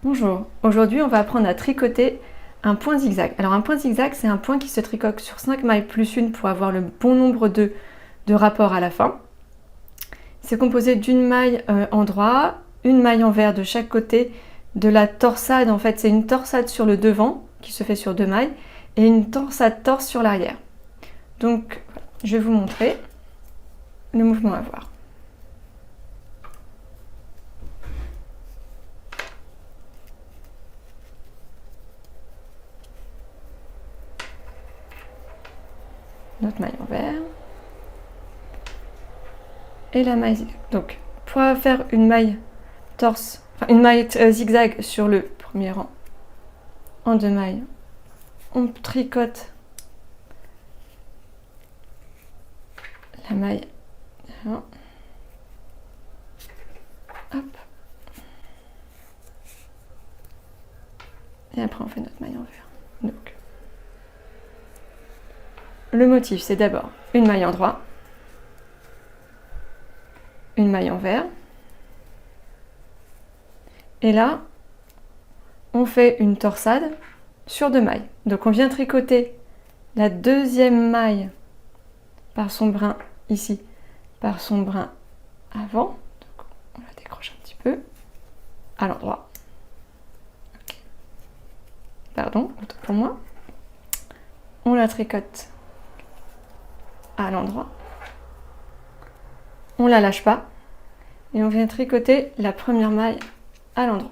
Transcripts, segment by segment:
Bonjour, aujourd'hui on va apprendre à tricoter un point zigzag. Alors un point zigzag, c'est un point qui se tricote sur 5 mailles plus une pour avoir le bon nombre de rapports à la fin. C'est composé d'une maille en droit, une maille envers de chaque côté, de la torsade, en fait c'est une torsade sur le devant qui se fait sur 2 mailles et une torsade torse sur l'arrière. Donc je vais vous montrer le mouvement à voir. Notre maille envers et la maille zigzag. Donc pour faire une maille torse, enfin une maille zigzag sur le premier rang en 2 mailles, on tricote la maille, hop, et après on fait notre maille envers. Donc le motif, c'est d'abord une maille en droit, une maille envers, et là on fait une torsade sur 2 mailles. Donc on vient tricoter la deuxième maille par son brin ici, par son brin avant. Donc on la décroche un petit peu à l'endroit. Okay. Pardon, autant pour moi. On la tricote à l'endroit. On la lâche pas et on vient tricoter la première maille à l'endroit.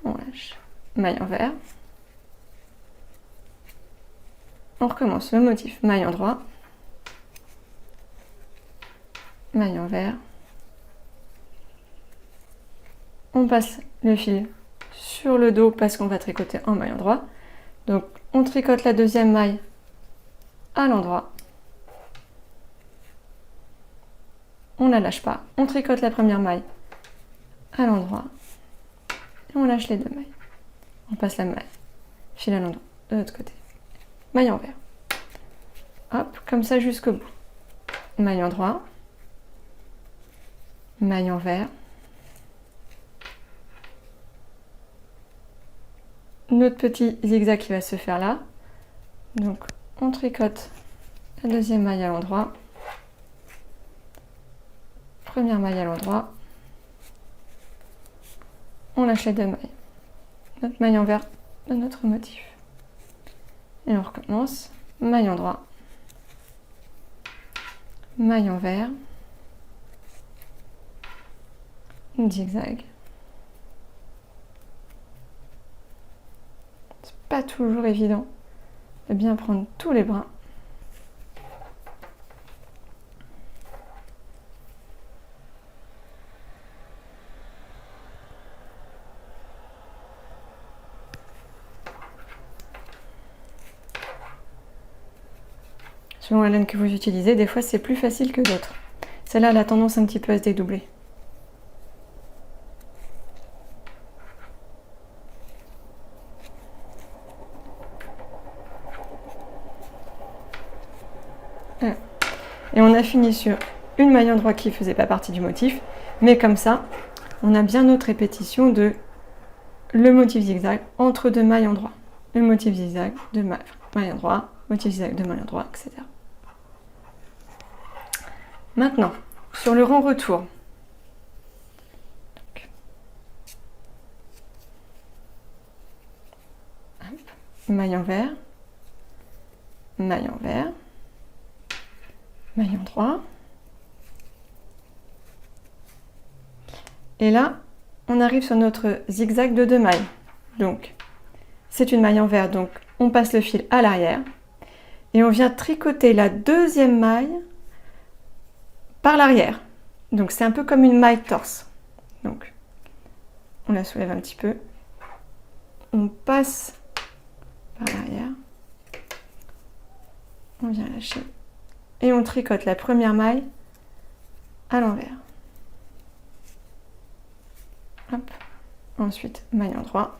On lâche, maille envers. On recommence le motif maille en droit, maille envers. On passe le fil sur le dos parce qu'on va tricoter en maille en droit. Donc on tricote la deuxième maille à l'endroit. On la lâche pas. On tricote la première maille à l'endroit. Et on lâche les 2 mailles. On passe la maille, fil à l'endroit, de l'autre côté. Maille envers. Hop, comme ça jusqu'au bout. Maille en droit. Maille envers. Notre petit zigzag qui va se faire là. Donc on tricote la deuxième maille à l'endroit. Première maille à l'endroit. On lâche les 2 mailles. Notre maille envers de notre motif. Et on recommence. Maille en droit. Maille envers. Zigzag. C'est pas toujours évident de bien prendre tous les brins. Selon la laine que vous utilisez, des fois c'est plus facile que d'autres. Celle-là, elle a tendance un petit peu à se dédoubler. Et on a fini sur une maille en droit qui ne faisait pas partie du motif, mais comme ça, on a bien notre répétition de le motif zigzag entre 2 mailles en droit. Le motif zigzag, de maille en droit, motif zigzag, de maille en droit, etc. Maintenant, sur le rang retour. Donc, hop, maille envers, maille envers, maille en droit. Et là, on arrive sur notre zigzag de 2 mailles. Donc, c'est une maille envers, donc on passe le fil à l'arrière. Et on vient tricoter la deuxième maille par l'arrière. Donc c'est un peu comme une maille torse. Donc, on la soulève un petit peu. On passe par l'arrière. On vient lâcher. Et on tricote la première maille à l'envers. Hop. Ensuite, maille en droit.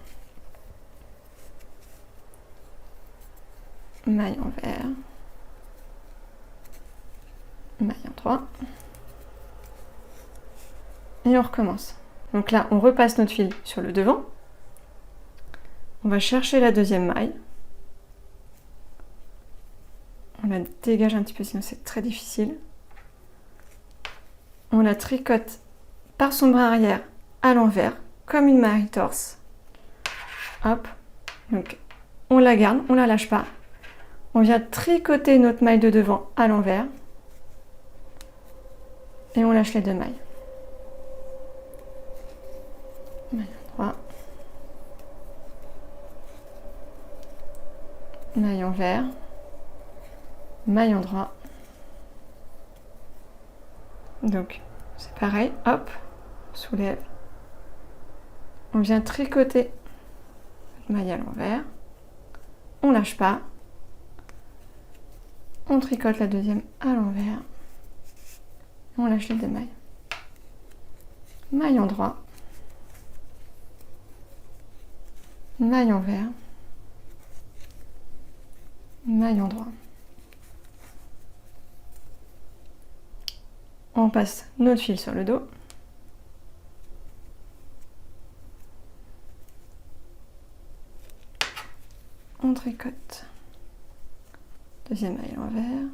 Maille envers. Maille en droit. Et on recommence. Donc là, on repasse notre fil sur le devant. On va chercher la deuxième maille. On la dégage un petit peu, sinon c'est très difficile. On la tricote par son bras arrière à l'envers, comme une maille torse. Hop. Donc, on la garde, on la lâche pas. On vient tricoter notre maille de devant à l'envers. Et on lâche les deux mailles. Maille endroit. Maille envers. Maille endroit. Donc, c'est pareil. Hop. On soulève. On vient tricoter maille à l'envers. On lâche pas. On tricote la deuxième à l'envers. On lâche les deux mailles. Maille endroit. Maille envers. Maille endroit. On passe notre fil sur le dos. On tricote. Deuxième maille à l'envers.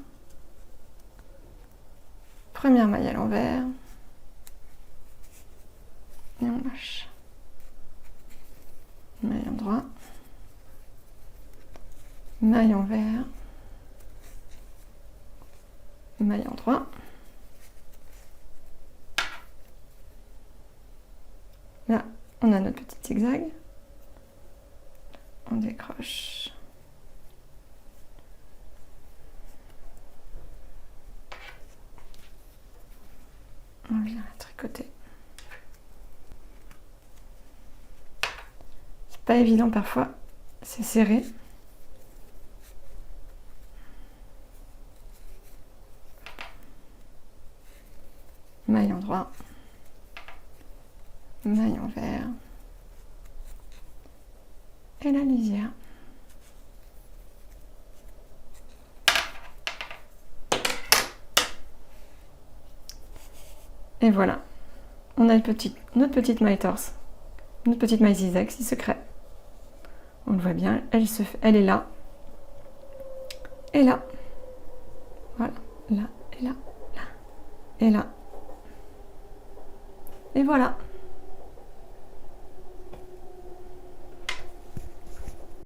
Première maille à l'envers. Et on lâche. Maille endroit. Maille envers. Maille endroit. Là, on a notre petit zigzag. On décroche. On vient la tricoter. C'est pas évident parfois, c'est serré. Maille endroit. Maille envers. Et la lisière. Et voilà, on a notre petite maille torse, notre petite maille zigzag si secret. On le voit bien, elle est là, et là. Voilà, là, et là, là, et là. Et voilà.